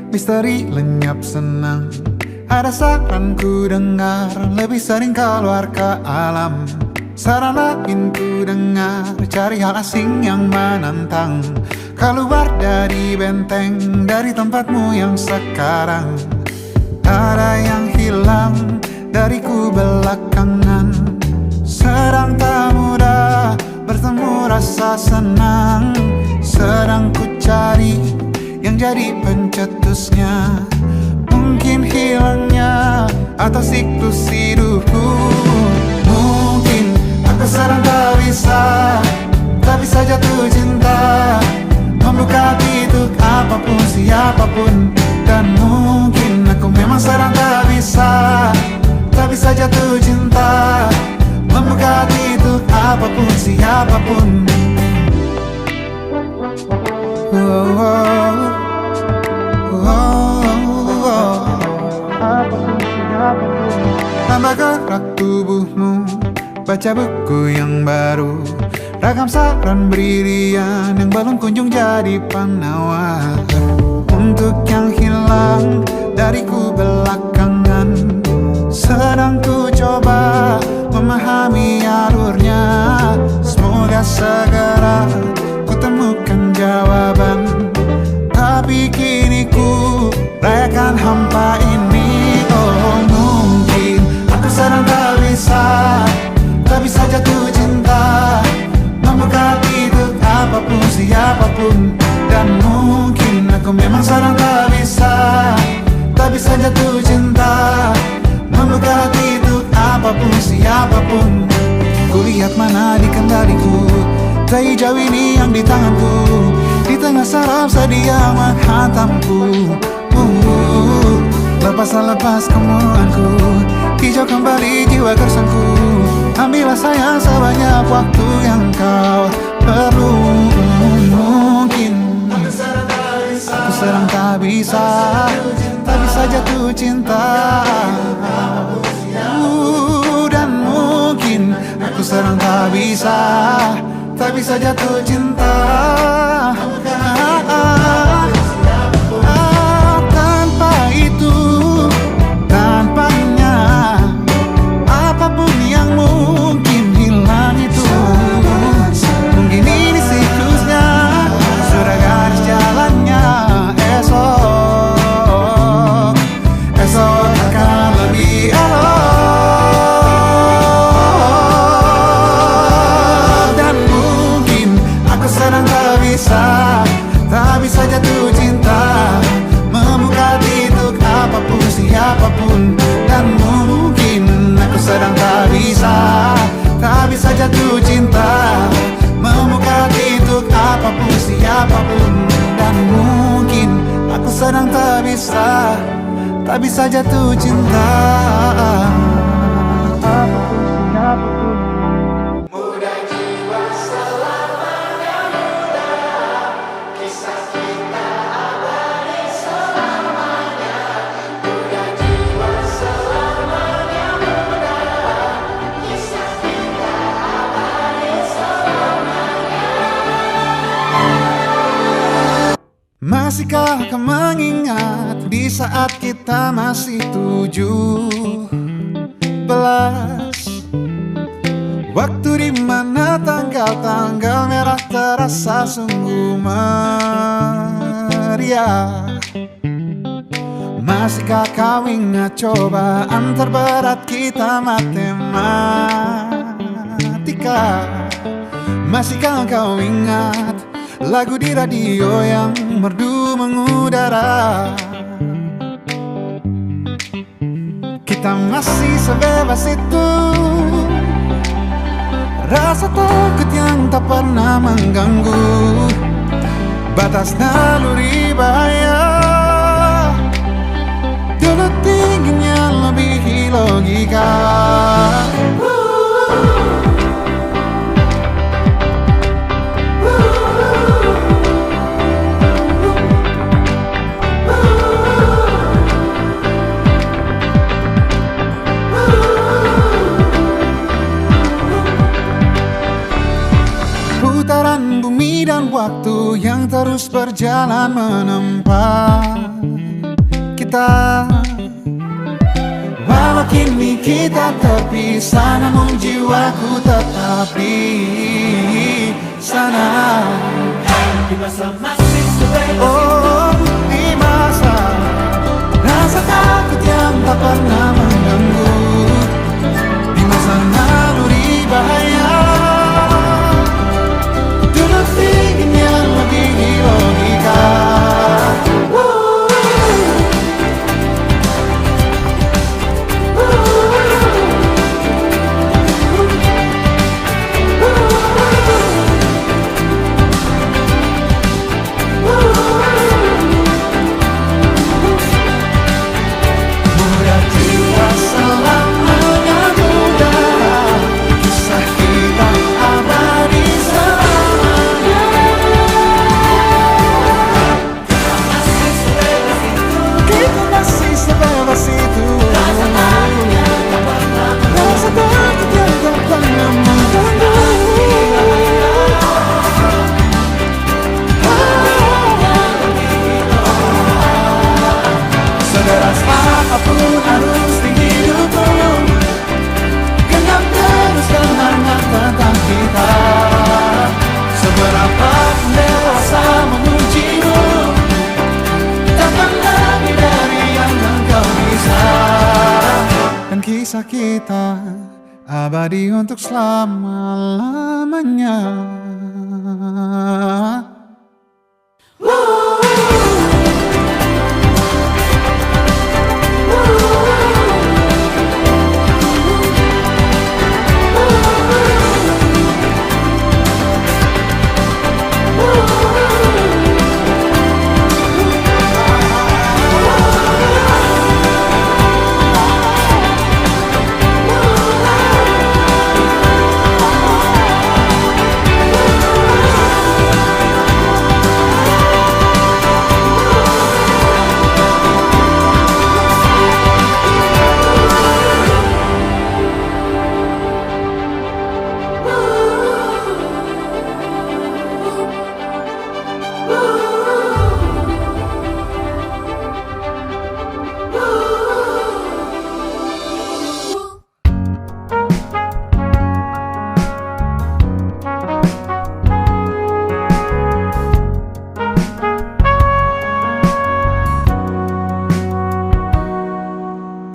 Misteri lenyap senang. Ada saran ku dengar, lebih sering keluar ke alam. Saran lain ku dengar, cari hal asing yang menantang. Keluar dari benteng, dari tempatmu yang sekarang. Ada yang hilang dariku belakangan. Sedang tak mudah bertemu rasa senang. Sedang ku cari yang jadi pencetusnya. Mungkin hilangnya atau siklus hidupku. Mungkin aku sedang tak bisa jatuh cinta, membuka hati untuk apapun, siapapun. Dan mungkin aku memang sedang tak bisa jatuh cinta, membuka hati untuk apapun, siapapun. Tambah gerak tubuhmu, baca buku yang baru, ragam saran brilian yang belum kunjung jadi penawar. Untuk yang hilang dariku belakangan, sedang ku coba memahami alurnya. Semoga segera ku temukan jawaban. Tapi kini ku rayakan hampa ini. Oh, mungkin aku sedang tak bisa jatuh cinta, membuka hati untuk apapun, siapapun. Dan mungkin aku memang sedang tak bisa jatuh cinta, membuka hati untuk apapun, siapapun. Kulihat mana di kendaliku, tai jauh ini yang di tanganku. Di tengah saraf sedia menghantamku. Lepas kemuanku, hijau kembali jiwa gersangku. Ambillah sayang sebanyak waktu yang kau perlu. Mungkin aku sedang tak bisa jatuh cinta. Dan mungkin aku sedang tak bisa jatuh cinta. Tanpa itu, tanpanya, apapun yang mungkin hilang itu. Mungkin ini siklusnya, sudah garis jalannya. Esok akan lebih elok. Dan mungkin aku sedang tak bisa jatuh cinta, membuka hati untuk apapun, siapapun. Dan mungkin aku sedang tak bisa jatuh cinta, membuka hati untuk apapun, siapapun. Dan mungkin aku sedang tak bisa jatuh cinta. Muda jiwa selamanya muda, kisah kita abadi selamanya. Muda jiwa selamanya muda, kisah kita abadi selamanya. Masihkah kau mengingat di saat kita masih 17? Waktu dimana tanggal-tanggal merah terasa sungguh meriah. Masihkah kau ingat cobaan terberat kita matematika? Masihkah kau ingat lagu di radio yang merdu mengudara? Kita masih sebebas itu, rasa takut yang tak pernah mengganggu batas naluri bahaya. Dulu tingginya lebih logika. Putaran bumi dan waktu yang terus berjalan menempa kita. Walau kini kita terpisah, namun jiwaku tetap di sana. Di masa masih sebebas Oh, di masa rasa takut yang tak pernah mengganggu, di masa naluri bahaya, duduk dingin yang melebihi logika. Mudah jiwa selamanya muda, kisah kita abadi selamanya. masih sebebas itu. Kita masih sebebas itu. Rasa takut yang tak pernah Rasa takut yang tak pernah mengganggu. Sederas apapun arus di hidupku, genggam terus kenangan tentang kita. Seberapa dewasa mengujimu, takkan lebih dari yang engkau bisa. Dan kisah kita abadi untuk selama-lamanya.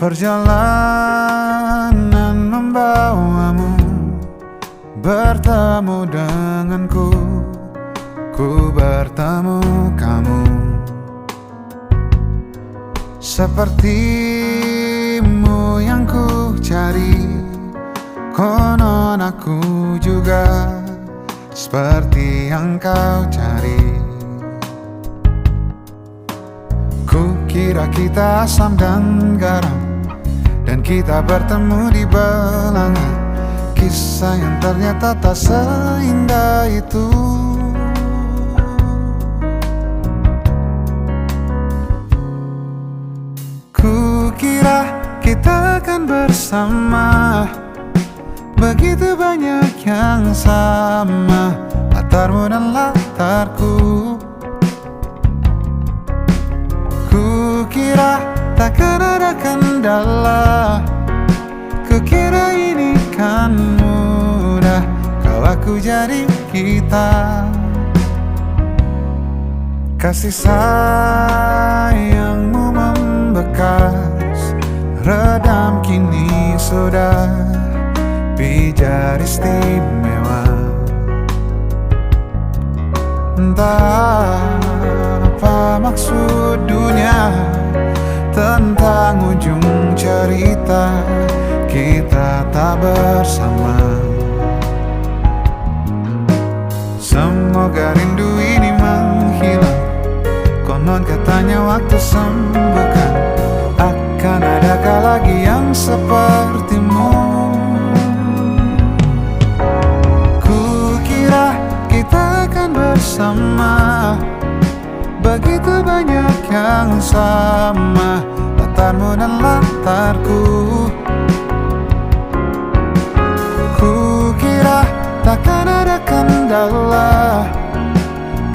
Perjalanan membawamu bertemu denganku, ku bertemu kamu. Sepertimu yang ku cari, konon aku juga seperti yang kau cari. Ku kira kita asam dan garam, dan kita bertemu di belanga. Kisah yang ternyata tak seindah itu. Ku kira kita akan bersama, begitu banyak yang sama, latarmu dan latarku. Ku kira takkan ada kendala, kukira ini kan mudah, kau aku jadi kita. Kasih sayangmu membekas, redam kini sudah pijar istimewa. Entah apa maksud dunia tentang ujung cerita kita tak bersama. Semoga rindu ini menghilang, konon katanya waktu sembuhkan. Akan adakah lagi yang sepertimu? Kukira kita akan bersama, begitu banyak yang sama, latarmu dan latarku. Kukira takkan ada kendala,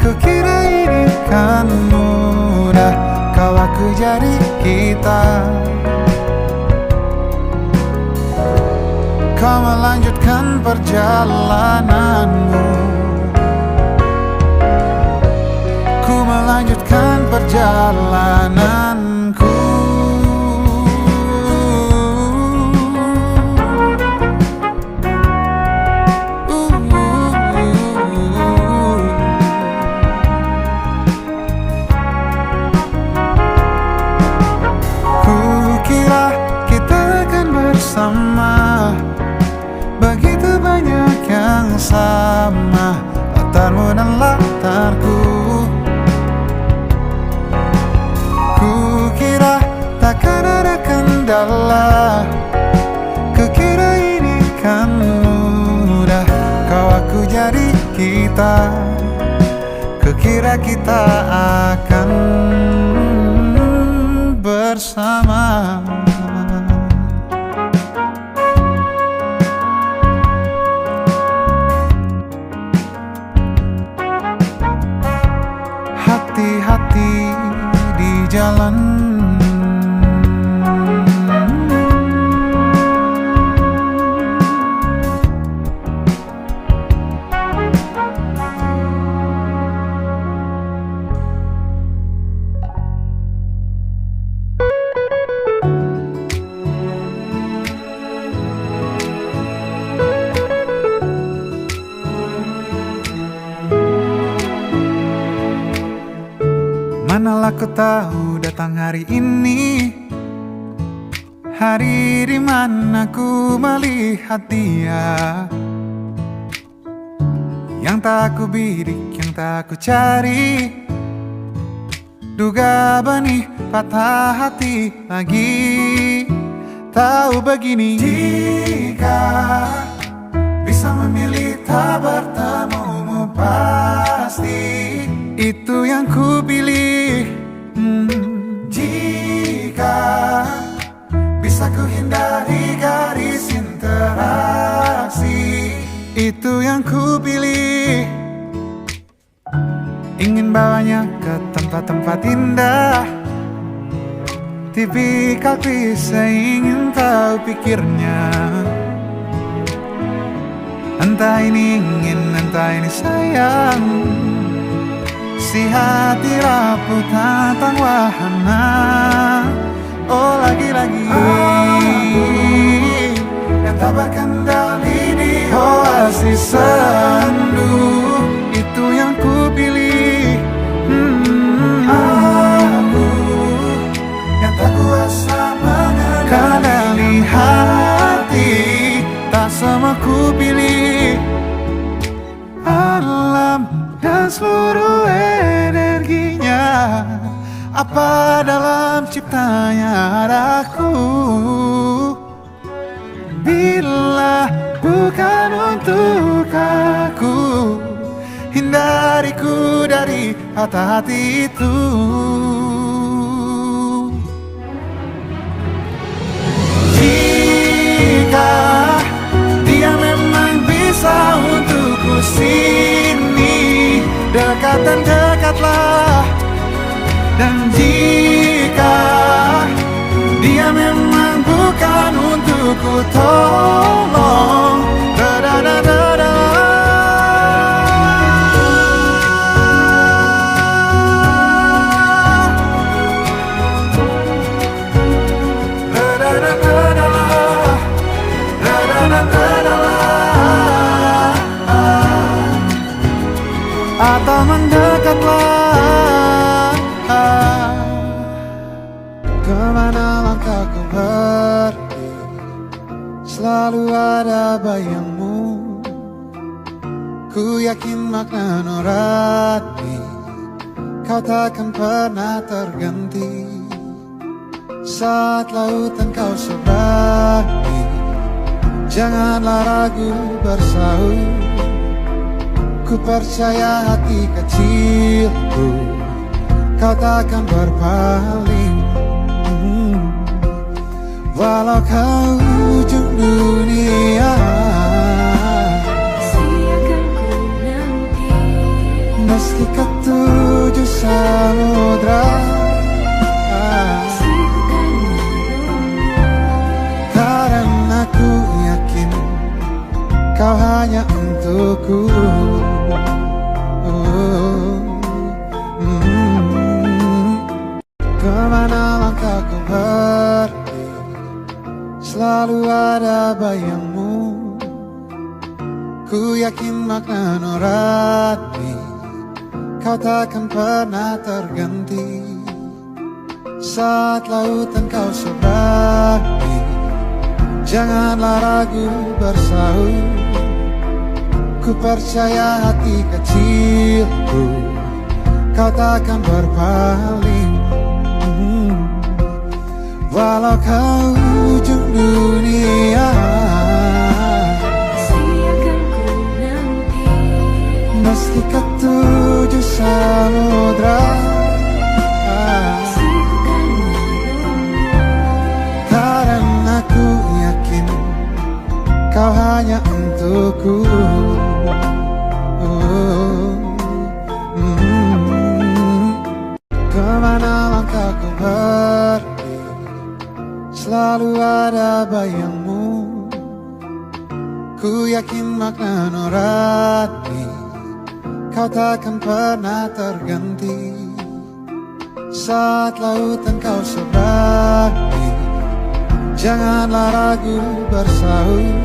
kukira ini kan mudah, kau aku jadi kita. kita. Kau melanjutkan perjalananmu, ku melanjutkan perjalananku. Kukira kita akan bersama, begitu banyak yang sama, latarmu dan latarku. Kukira takkan ada kendala, kukira ini kan mudah. Kau aku jadi kita, kukira kita akan bersama. Hati-hati di jalan, manalah ku tahu datang hari ini, hari di mana ku melihat dia, yang tak ku bidik, yang tak ku cari. Duga benih patah hati lagi. Tahu begini, jika bisa memilih tak bertemumu, pasti itu yang ku pilih. Jika bisa ku hindari garis interaksi, itu yang ku pilih. Ingin bawanya ke tempat-tempat indah, tipikal klise ingin tahu pikirnya. Entah ini ingin, entah ini sayang, si hati rapuh tantang wahana. Oh lagi-lagi aku yang tak berkendali di oasis sendu, itu yang ku pilih. Aku yang tak kuasa mengendali hati, tak semua ku pilih. Alam dan seluruh energinya, apa dalam ciptanya ada aku. Bila bukan untuk aku, hindariku dari patah hati itu. Jika dia memang bisa untukku sini, dekat dan dekatlah. Dan jika dia memang bukan untukku, tolong da-da-da-da-da. Atau mendekatlah. Kemana langkahku pergi, selalu ada bayangmu. Ku yakin makna nurani, kau takkan pernah terganti. Saat lautan kau seberangi, janganlah ragu bersaut. Ku percaya hati kecilku, kau takkan berpaling. Walau kau ujung dunia, siakan ku nanti. meski ketujuh samudra, Sikukan untukku. Kemana langkahku pergi, selalu ada bayangmu. Ku yakin makna nurani kau takkan pernah terganti. Saat lautan kau seberangi, janganlah ragu bersaut. Ku percaya hati kecilku, kau takkan berpaling. Walau kau ujung dunia, Pasti akan ku nanti. meski ketujuh samudra. Pasti akan menunggu. Karena ku yakin kau hanya untukku. Kemana langkahku pergi, selalu ada bayangmu. Ku yakin makna nurani kau takkan pernah terganti. Saat lautan kau seberangi, janganlah ragu bersaut.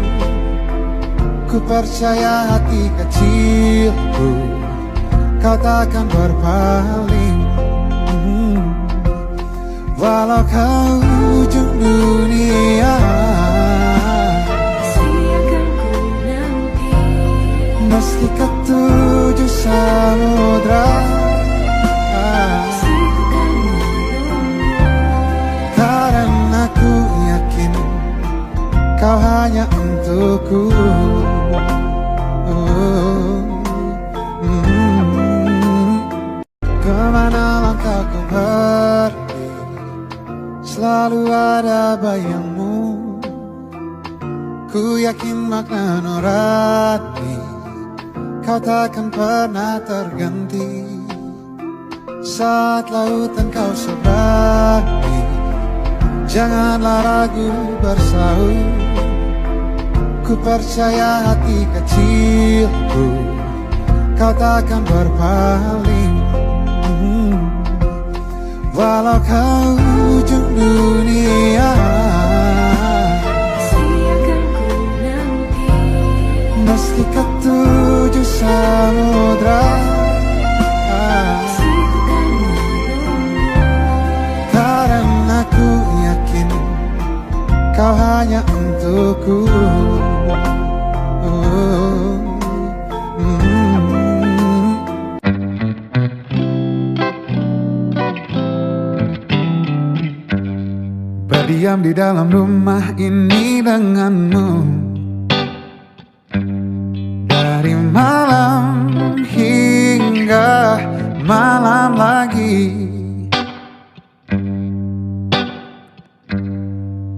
Ku percaya hati kecilku, kau takkan berpaling. Walau kau ujung dunia, Pasti akan ku nanti. meski ketujuh samudra. Pasti akan menunggu. Karena ku yakin kau hanya untukku. Kemana langkahku pergi, selalu ada bayangmu. Ku yakin makna nurani kau takkan pernah terganti. Saat lautan kau seberangi, janganlah ragu bersaut. Ku percaya hati kecilku, kau takkan berpaling. Walau kau ujung dunia, Pasti akan ku nanti. meski ketujuh samudra. Pasti akan menunggu. Karena ku yakin kau hanya untukku. Berdiam di dalam rumah ini denganmu, dari malam hingga malam lagi.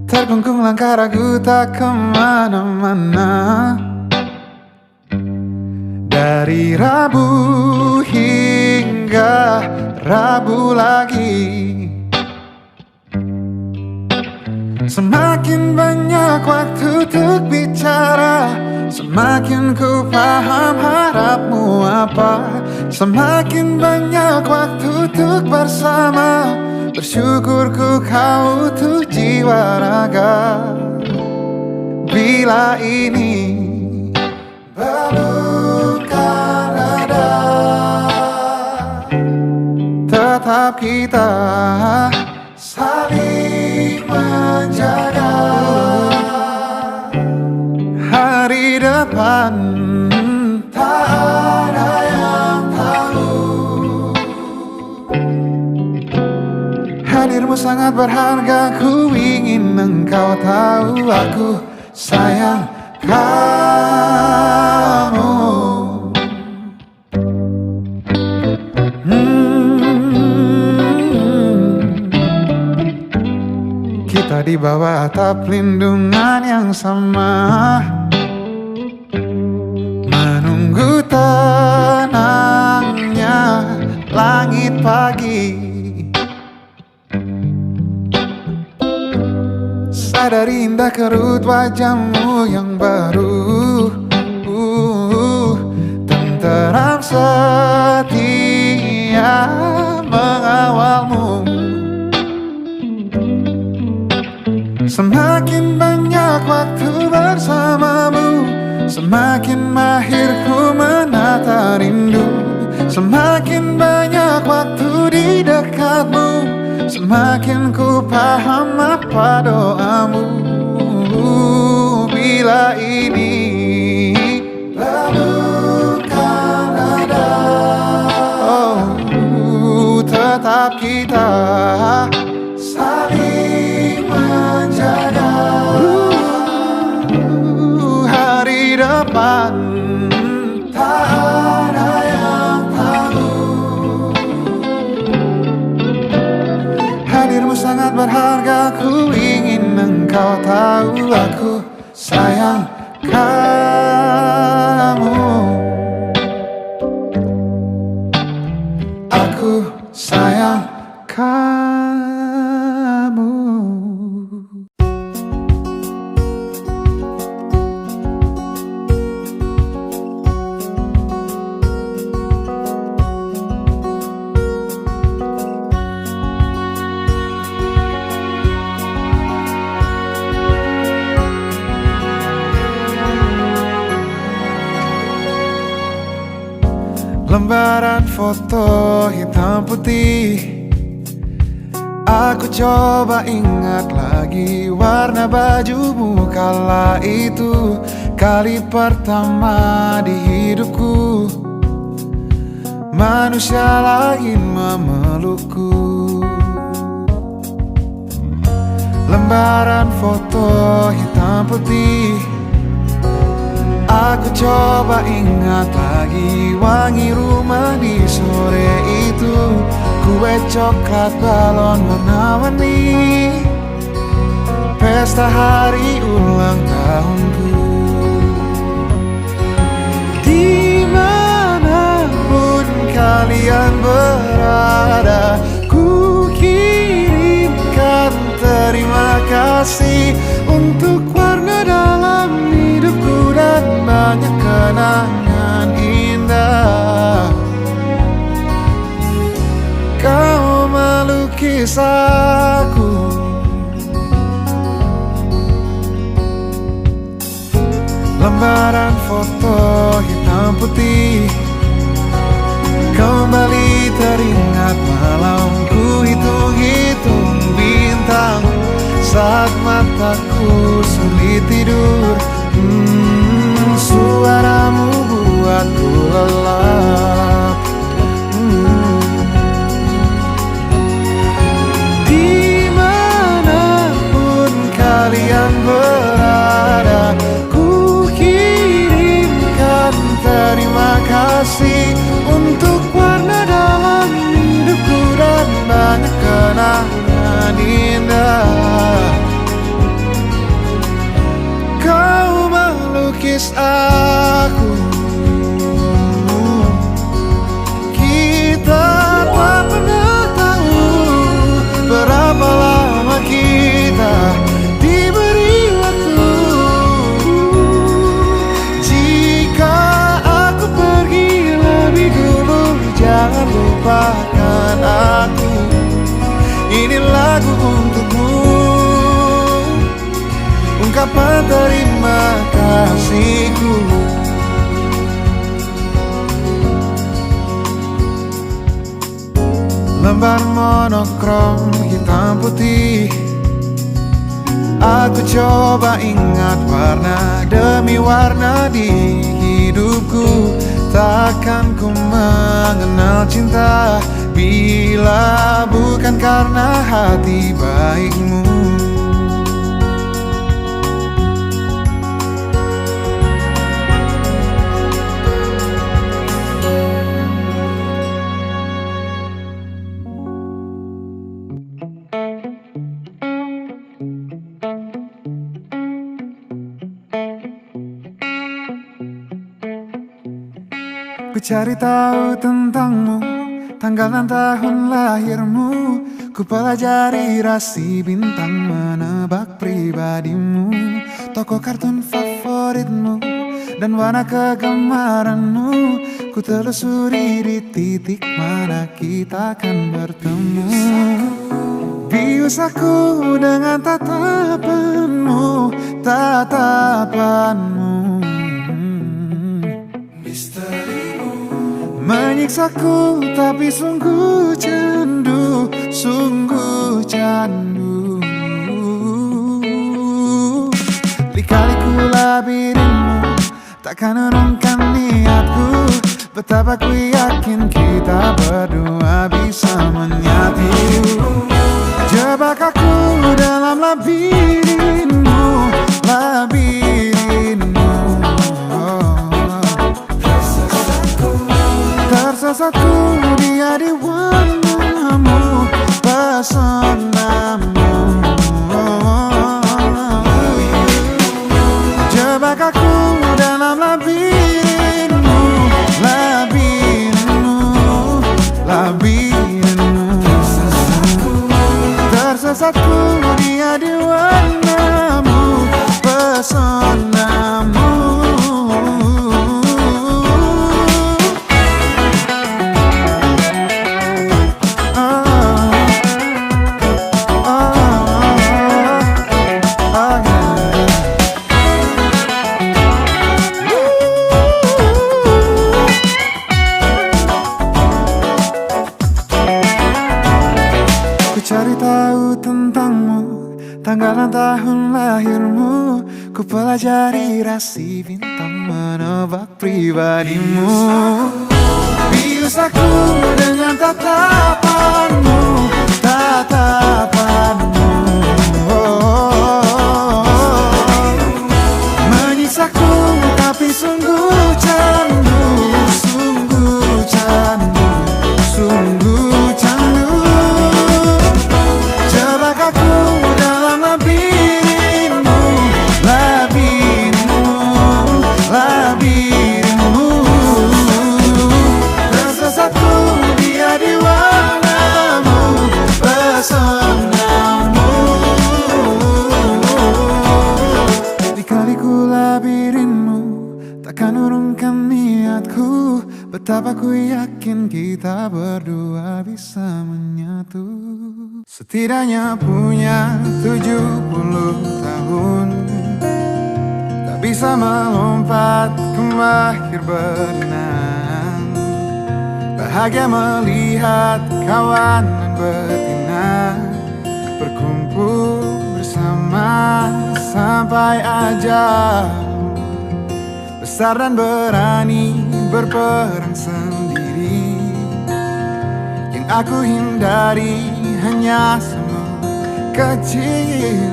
Terkungkung langkah ragu tak kemana-mana, dari Rabu hingga Rabu lagi. Semakin banyak waktu untuk bicara, semakin ku paham harapmu apa. Semakin banyak waktu untuk bersama, bersyukurku kau utuh jiwa raga. Bila ini belum kan ada, tetap kita saling menjaga. Hari depan tak ada yang tahu. Hadirmu sangat berharga, ku ingin engkau tahu. Aku sayang kamu. Kita di bawah atap lindungan yang sama, menunggu tenangnya langit pagi. Sadari indah kerut wajahmu yang baru. waktu bersamamu, semakin mahir ku menata rindu. Semakin banyak waktu di dekatmu, semakin ku paham apa doamu. Bila ini bukan ada, oh, tetap kita saling menjaga. Hari depan tak ada yang tahu. Hadirmu sangat berharga, ku ingin engkau tahu. Aku sayang kamu, aku sayang kamu. Lembaran foto hitam putih, aku coba ingat lagi warna bajumu kala itu. Kali pertama di hidupku, manusia lain memelukku. Lembaran foto hitam putih, aku coba ingat lagi wangi rumah di sore itu. Kue coklat, balon warna-warni, pesta hari ulang tahunku. Dimanapun kalian berada, ku kirimkan terima kasih untuk warna dalam hidupku dan banyak kenangan indah. Kau melukis aku, lembaran foto hitam putih. Kembali teringat malamku hitung-hitung bintang saat mataku sulit tidur. Suaramu buatku lelap. Dimanapun kalian berada, ku kirimkan terima kasih untuk warna dalam hidupku dan banyak kenangan indah. Kau melukis aku, kita tak pernah tahu berapa lama kita diberi waktu. Jika aku pergi lebih dulu, jangan lupakan aku. Ini lagu untukmu, ungkapan terima kasihku. Lembar monokrom hitam putih, aku coba ingat warna demi warna di hidupku. Takkan ku mengenal cinta bila bukan karena hati baikmu. Ku cari tahu tentangmu, tanggal dan tahun lahirmu. Ku pelajari rasi bintang, menebak pribadimu, tokoh kartun favoritmu, dan warna kegemaranmu. Ku telusuri di titik mana kita akan bertemu. Bila Bius aku dengan tatapanmu, tatapanmu. Misterimu menyiksaku tapi sungguh candu, sungguh candu. Lika-liku labirinmu takkan urungkan niatku. Betapa ku yakin kita berdua bisa menyatu. Jebak aku dalam labirinmu, labirinmu. Tersesatku dia di warnamu, pesonamu. Jebak aku dalam labirinmu, labirinmu, labirinmu. Tersesatku dia di warnamu, pesonamu. Cari tahu tentangmu, tanggal dan tahun lahirmu. Ku pelajari rasi bintang menebak pribadimu. Bius aku dengan tatapanmu, tatapanmu. Menyiksaku tapi sungguh candu, sungguh candu, sungguh candu. Lika-liku labirinmu takkan urungkan niatku. Betapa ku yakin kita berdua bisa menyatu. Setidaknya punya 70 tahun, tak bisa melompat ke mahir berenang. Bahagia melihat kawan dan betina berkumpul bersama sampai ajal. Besar dan berani berperang sendiri. Yang aku hindari hanya semut kecil.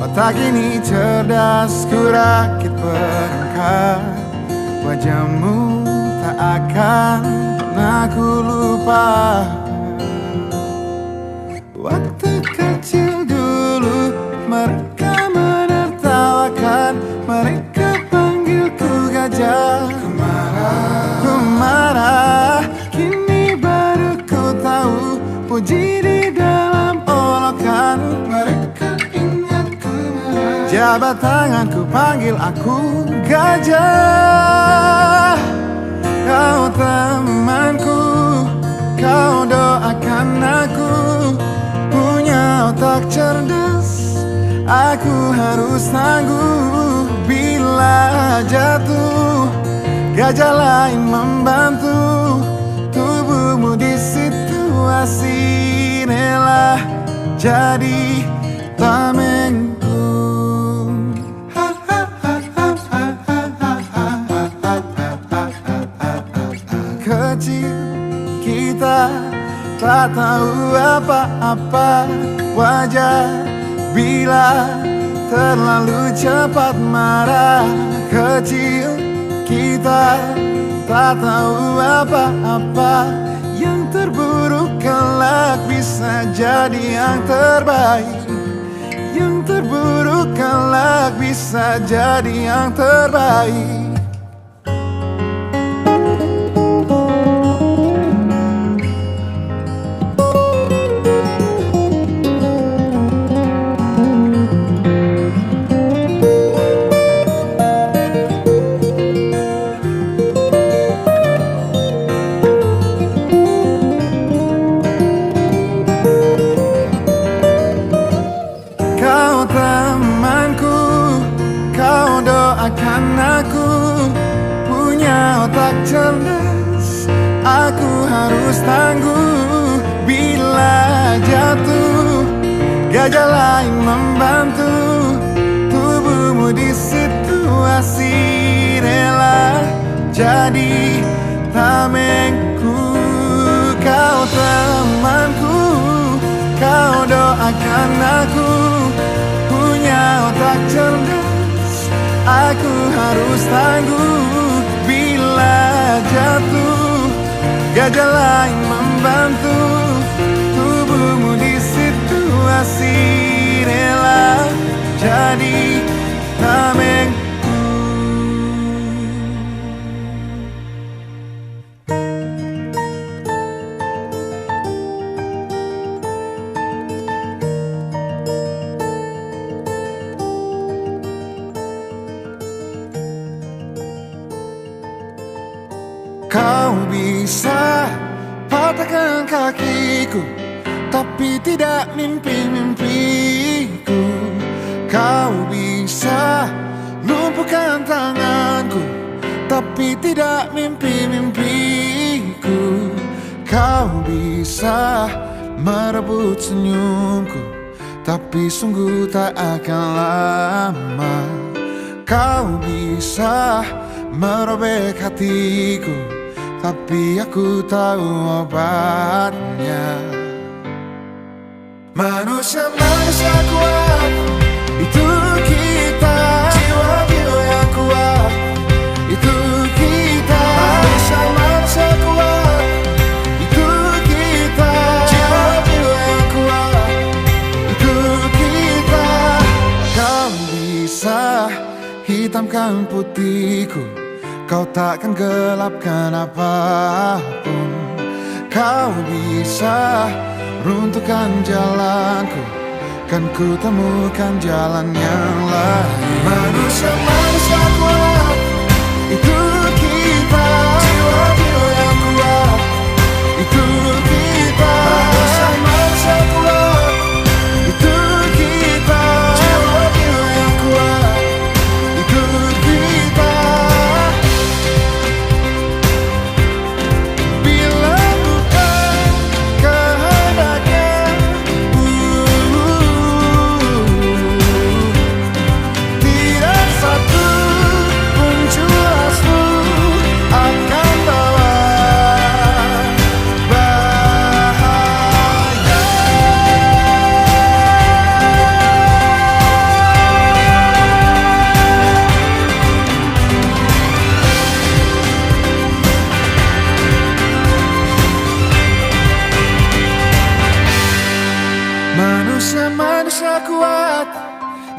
Otak ini cerdas, ku rakit perangkat. Wajahmu tak akan pernah ku lupa. Waktu kecil dulu mereka menertawakan. Mereka panggilku gajah. Ku marah, kini baru ku tahu puji di dalam olokan. Mereka ingatku marah. Jabat tanganku panggil aku gajah. Kau temanku, kau doakan aku. Punya otak cerdas, aku harus tangguh. Bila jatuh, gajah lain membantu. Tubuhmu di situasi rela jadi tamengku. Kecil kita tak tahu apa-apa. Wajar bila terlalu cepat marah. Kecil kita tak tahu apa-apa. Yang terburuk kelak bisa jadi yang terbaik. Yang terburuk kelak bisa jadi yang terbaik. cerdas, aku harus tangguh. Bila jatuh, gajah lain membantu. Tubuhmu di situasi rela jadi tamengku. Kau temanku, kau doakan aku. Punya otak cerdas, aku harus tangguh. Bila jatuh, gajah lain membantu. Tubuhmu di situasi rela jadi tamengku. Kau bisa patahkan kakiku, tapi tidak mimpi-mimpiku. Kau bisa lumpuhkan tanganku, tapi tidak mimpi-mimpiku. Kau bisa merebut senyumku, tapi sungguh tak akan lama. Kau bisa merobek hatiku, tapi aku tahu obatnya. Manusia-manusia kuat, itu kita. Jiwa-jiwa yang kuat, itu kita. Manusia-manusia kuat, itu kita. Jiwa-jiwa yang kuat, itu kita. Kau bisa hitamkan putihku, kau takkan gelapkan apapun. Kau bisa runtuhkan jalanku, kan ku temukan jalan yang lain. Manusia-manusia kuat, itu kita. Jiwa-jiwa yang kuat, itu kita. Manusia-manusia kuat, itu kita. Jiwa-jiwa yang kuat, itu kita. Bila bukan kehendaknya, tidak satu pun jelasmu akan bawa bahaya. Manusia-manusia kuat,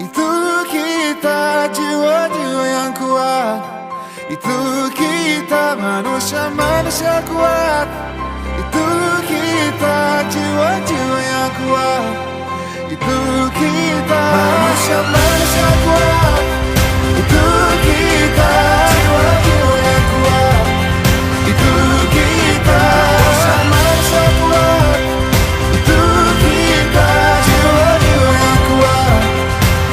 itu kita. Jiwa-jiwa yang kuat, itu kita. Manusia-manusia kuat, itu kita. Jiwa-jiwa yang kuat, itu kita. Manusia-manusia kuat, itu kita. Jiwa-jiwa yang kuat, itu kita. Manusia-manusia kuat, itu kita. Jiwa-jiwa yang kuat,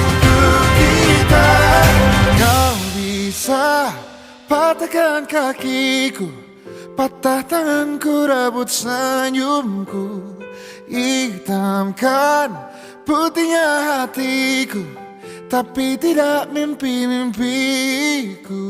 itu kita. Kau bisa patahkan kakiku, patah tanganku, rebut senyumku. Hitamkan putihnya hatiku, tapi tidak mimpi-mimpiku.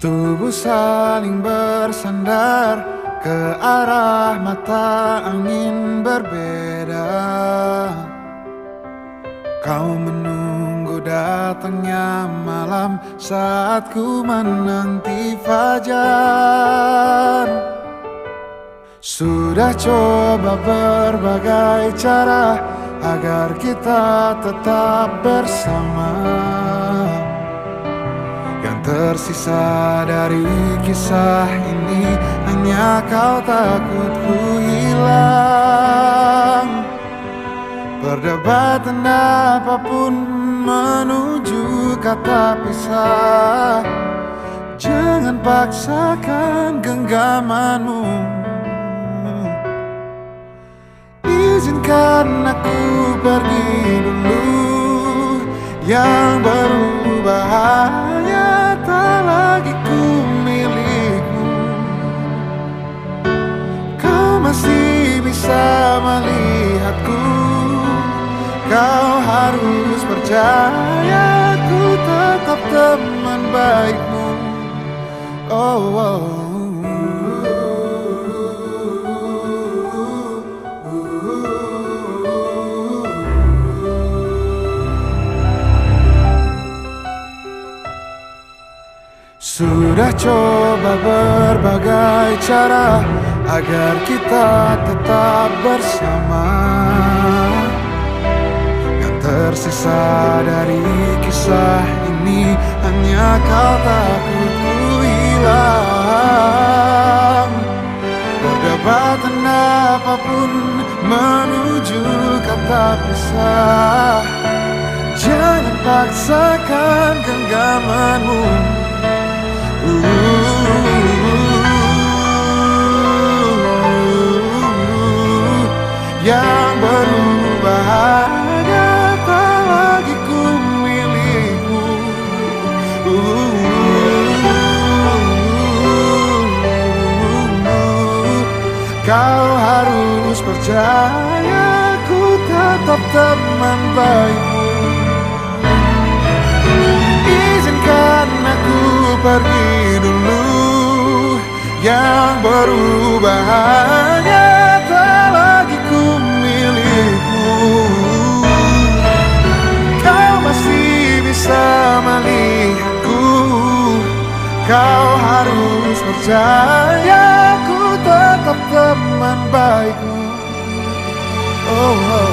Tubuh saling bersandar, ke arah mata angin berbeda. Kau menunggu datangnya malam saat ku menanti fajar. Sudah coba berbagai cara agar kita tetap bersama. Yang tersisa dari kisah ini hanya hanya kau takut ku hilang. Perdebatan apapun menuju kata pisah. Jangan paksakan genggamanmu. Izinkan aku pergi dulu. Yang berbahaya tak lagi ku milikmu. Kau masih bisa melihatku. Kau harus percaya ku tetap teman baikmu. Oh, oh. Sudah coba berbagai cara agar kita tetap bersama. Yang tersisa dari kisah ini hanya kau takut ku hilang. Perdebatan apapun menuju kata pisah. Jangan paksakan genggamanmu. Yang berbahaya tak lagi ku milikmu. Kau harus percaya ku tetap teman baikmu. Izinkan aku pergi dulu. Yang berubah hanya tak lagi ku milikmu. Kau masih bisa melihatku. Kau harus percaya ku tetap teman baikmu. Oh, oh.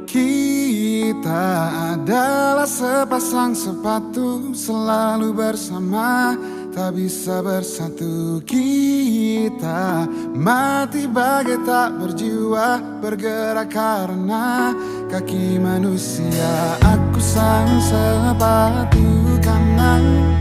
Kita adalah sepasang sepatu, selalu bersama, tak bisa bersatu. Kita mati bagai tak berjiwa, bergerak karena kaki manusia. Aku sang sepatu kanan,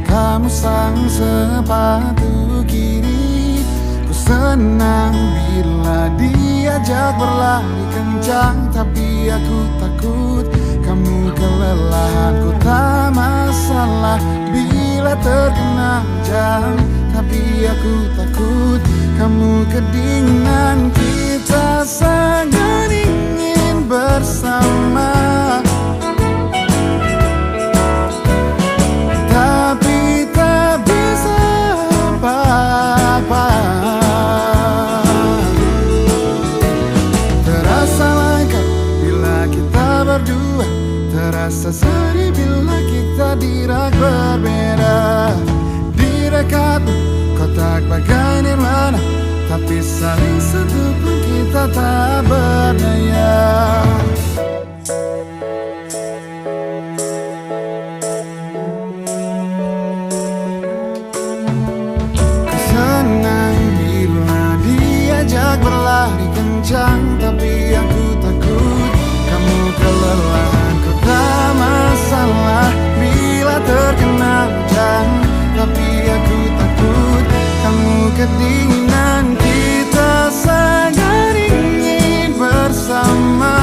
kamu sang sepatu kiri. Ku senang bila diajak berlari kencang, tapi aku takut kamu kelelahan. Ku tak masalah bila terkena hujan, tapi aku takut kamu kedinginan. Kita sangat ingin bersama, tapi tak bisa apa-apa. Terasa lengkap bila kita berdua, terasa sedih bila kita dirak berbeda. Di dekatmu kotak bagai nirwana, tapi saling sentuh pun kita tak berdaya. Ku senang bila diajak berlari kencang, tapi aku takut kamu kelelahan. Ku tak masalah bila terkena hujan, tapi aku takut kamu kedinginan. Kita sangat ingin bersama,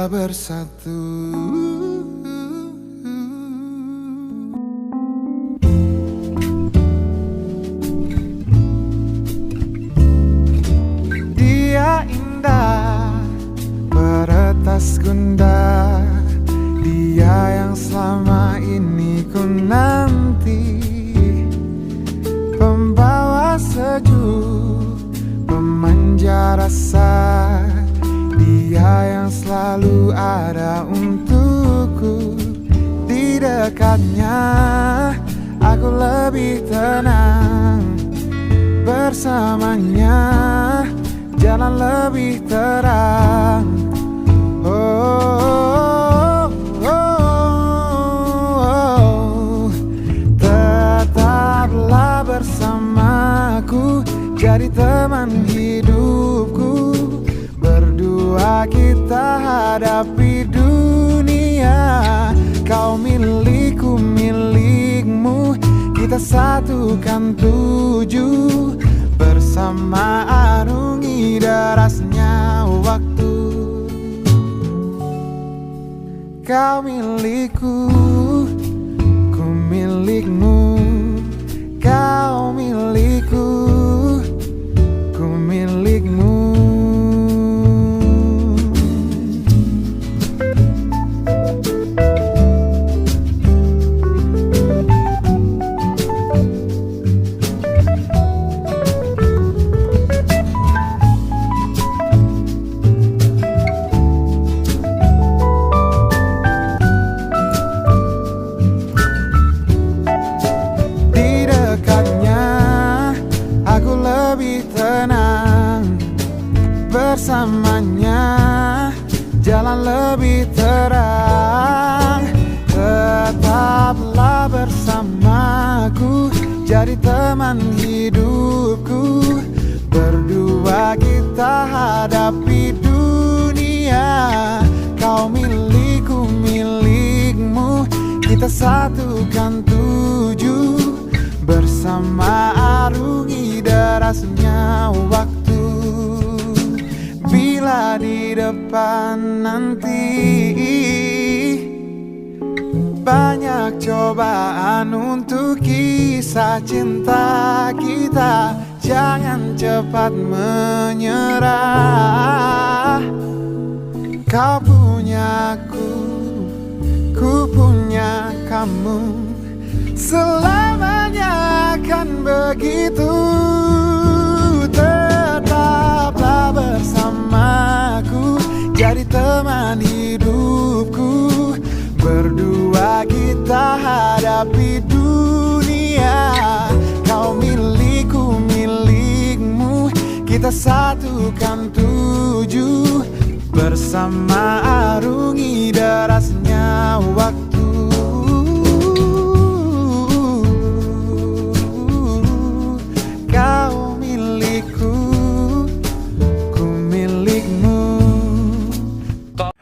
bersatu. Dia indah, peretas gundah, dia yang selama ini ku nanti, pembawa sejuk, pemanja rasa, dia yang selalu ada untukku. Di dekatnya aku lebih tenang, bersamanya jalan lebih terang. Oh, tetaplah bersamaku, jadi teman hidupku. Berdua kita hadapi dunia, kau milikku, milikmu, kita satukan tuju. Bersama arungi derasnya waktu. Kau milikku, ku milikmu, kau milikku, ku milikmu. Bersamanya jalan lebih terang. Tetaplah bersamaku, jadi teman hidupku. Berdua kita hadapi dunia, kau milikku, milikmu, kita satukan tuju. Bersama arungi derasnya waktu. Bila di depan nanti banyak cobaan untuk kisah cinta kita, jangan cepat menyerah. Kau punya ku punya kamu, selamanya akan begitu. Tetaplah bersamaku, jadi teman hidupku. Berdua kita hadapi dunia, kau milikku, milikmu, kita satukan tuju. Bersama arungi derasnya waktu. Kau milikku, ku milikmu.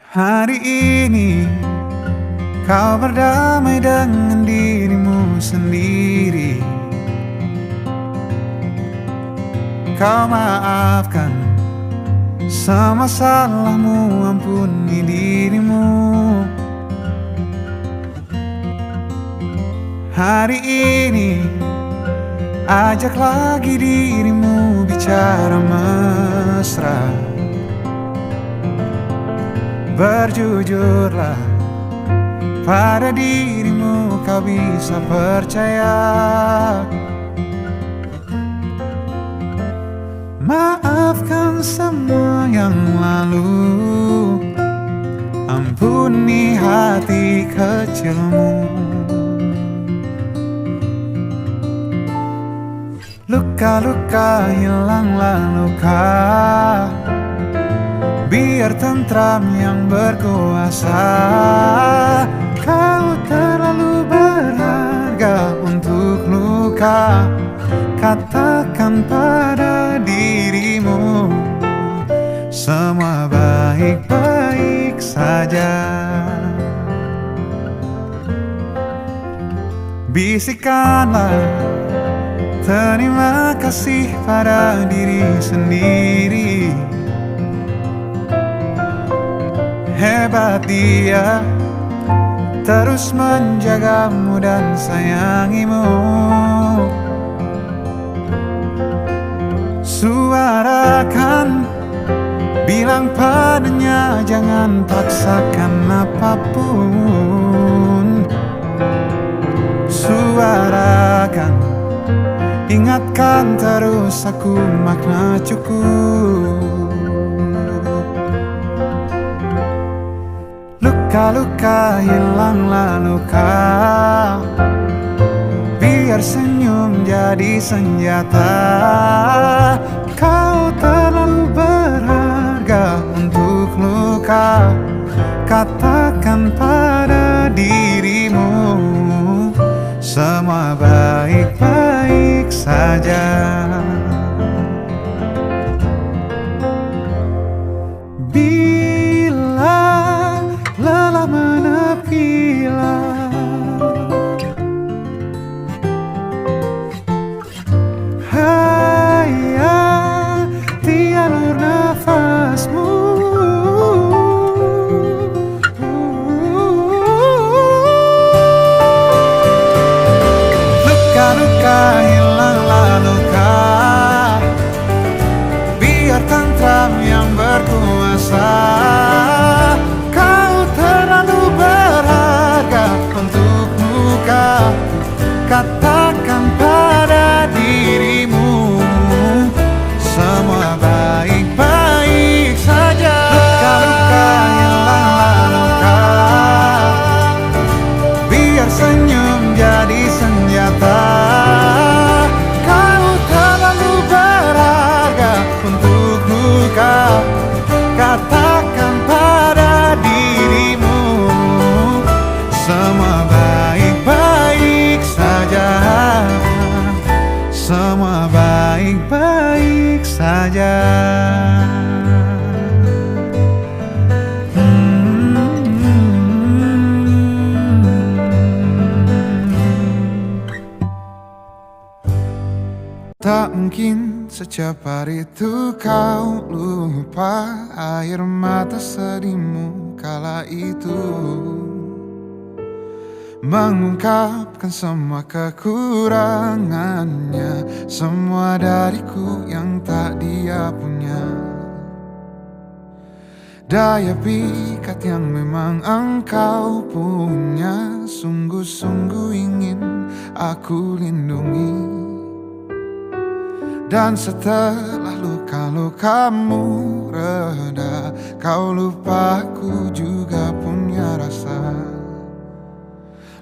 Hari ini kau berdamai dengan dirimu sendiri. Kau maafkan semua salahmu, ampuni dirimu. Hari ini ajak lagi dirimu bicara mesra. Berjujurlah pada dirimu, kau bisa percaya. Maafkan semua yang lalu, ampuni hati kecilmu. Luka-luka hilanglah luka, biar tentram yang berkuasa. Kau terlalu berharga untuk luka, katakan pada dirimu semua baik-baik saja. Bisikanlah terima kasih pada diri sendiri. Hebat dia, terus menjagamu dan sayangimu. Suarakan, bilang padanya jangan paksakan apapun. Suarakan, ingatkan terus aku makna cukup. Luka-luka hilanglah luka, biar senyum jadi senjata. Kau terlalu berharga untuk luka. Katakan pada dirimu, semua baik-baik saja. Bila lelah menepilah, hayati alur nafasmu. Luka-luka hilanglah luka, biar tentram yang berkuasa. Kau terlalu berharga untuk luka. Katakan pada dirimu, semua baik-baik saja. Luka-luka hilanglah luka, biar senyum jadi senjata. Kau terlalu berharga untuk luka. Katakan pada dirimu, semua baik-baik saja. Semua baik-baik saja. Tak mungkin secepat itu kau lupa air mata sedihmu kala itu. Mengungkapkan semua kekurangannya, semua dariku yang tak dia punya. Daya pikat yang memang engkau punya, sungguh-sungguh ingin aku lindungi. Dan setelah luka-lukamu reda, kau lupa aku juga punya rasa.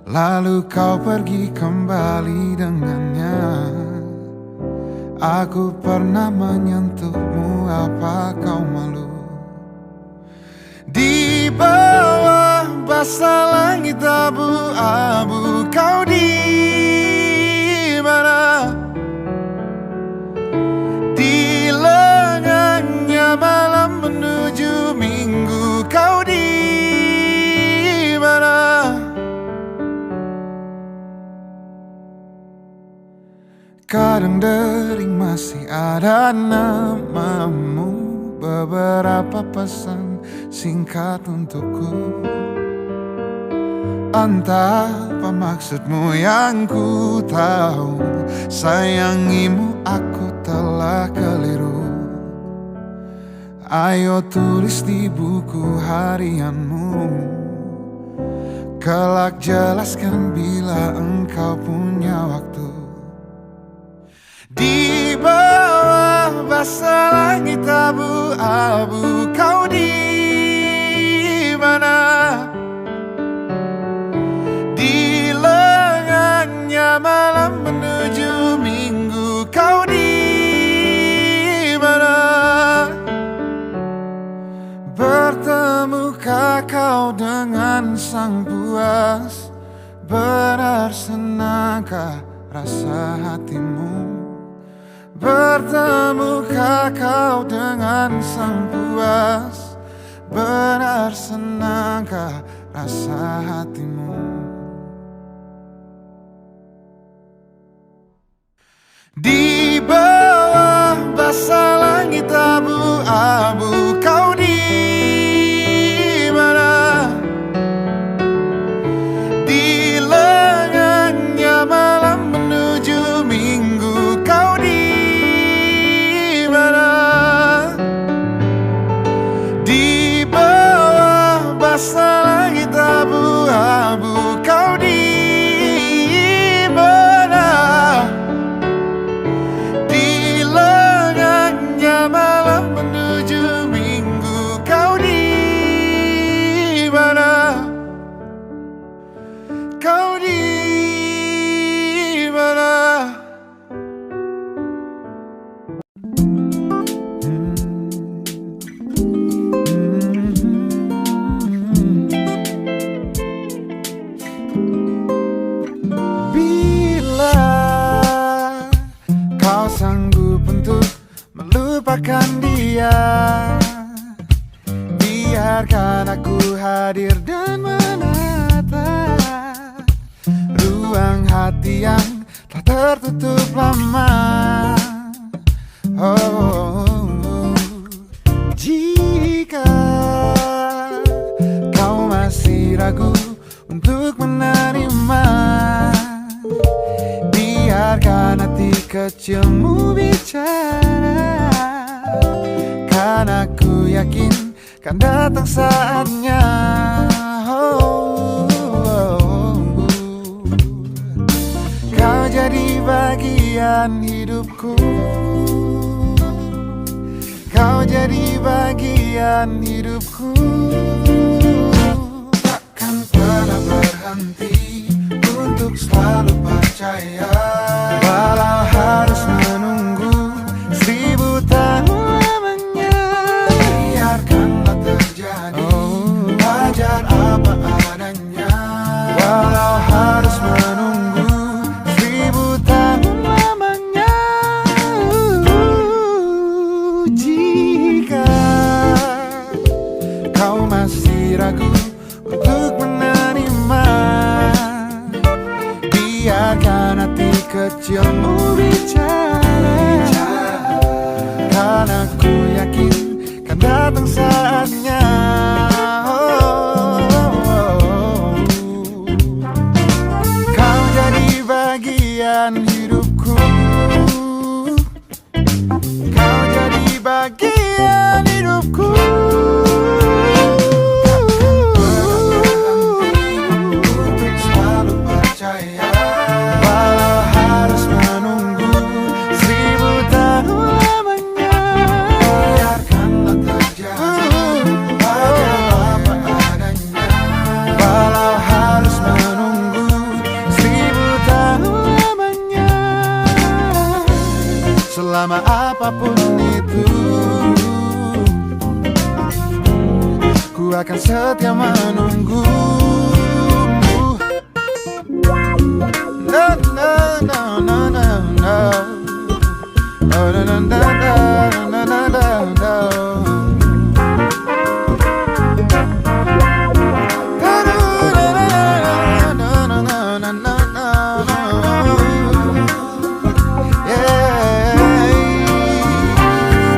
Lalu kau pergi kembali dengannya. Aku pernah menyentuhmu, apa kau malu? Di bawah basah langit abu-abu, kau di mana? Di lengannya malam menuju minggu, kau di mana? Kadang dering masih ada namamu, beberapa pesan singkat untukku. Entah apa maksudmu yang ku tahu, sayangimu aku telah keliru. Ayo tulis di buku harianmu, kelak jelaskan bila engkau punya waktu. Di bawah basah langit abu-abu, kau di mana? Di lengannya malam menuju minggu, kau di mana? Bertemukah kau dengan sang puas? Benar senangkah rasa hatimu? Bertemukah kau dengan sang puas? Benar senangkah rasa hatimu? Di bawah basah langit abu-abu, kau di mana? lupakan dia. Biarkan aku hadir dan menatap ruang hati yang telah tertutup lama. Jika kau masih ragu untuk menerima, biarkan hati kecilmu bicara, karena aku yakin kan datang saatnya. Kau jadi bagian hidupku, kau jadi bagian hidupku. Takkan pernah berhenti untuk selalu percaya, walau harus menunggu 1000 tahun lamanya. Biarkanlah terjadi, wajar apa adanya, walau harus menunggu 1000 tahun lamanya. Jika kau masih ragu untuk menerima, biarkan hati kecilmu bicara, karena ku yakin kan datang saatnya. Kau jadi bagian hidupku, kau jadi bagian hidupku. Untuk selalu percaya, walau harus menunggu 1000 tahun lamanya. Biarkanlah terjadi, wajar apa adanya, walau harus menunggu 1000 tahun lamanya. Selama apapun itu, ku akan setia menunggu. No, no, no, no, no, no. Oh, no, no, no, no, no, no, no, no.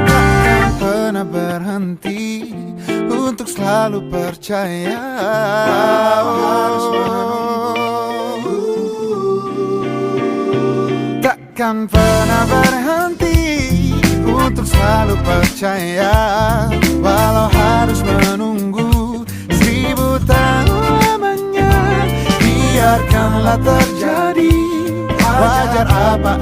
Takkan pernah berhenti untuk selalu percaya, harus menunggu. Takkan pernah berhenti untuk selalu percaya, walau harus menunggu 1000 tahun lamanya. Biarkanlah terjadi, wajar apa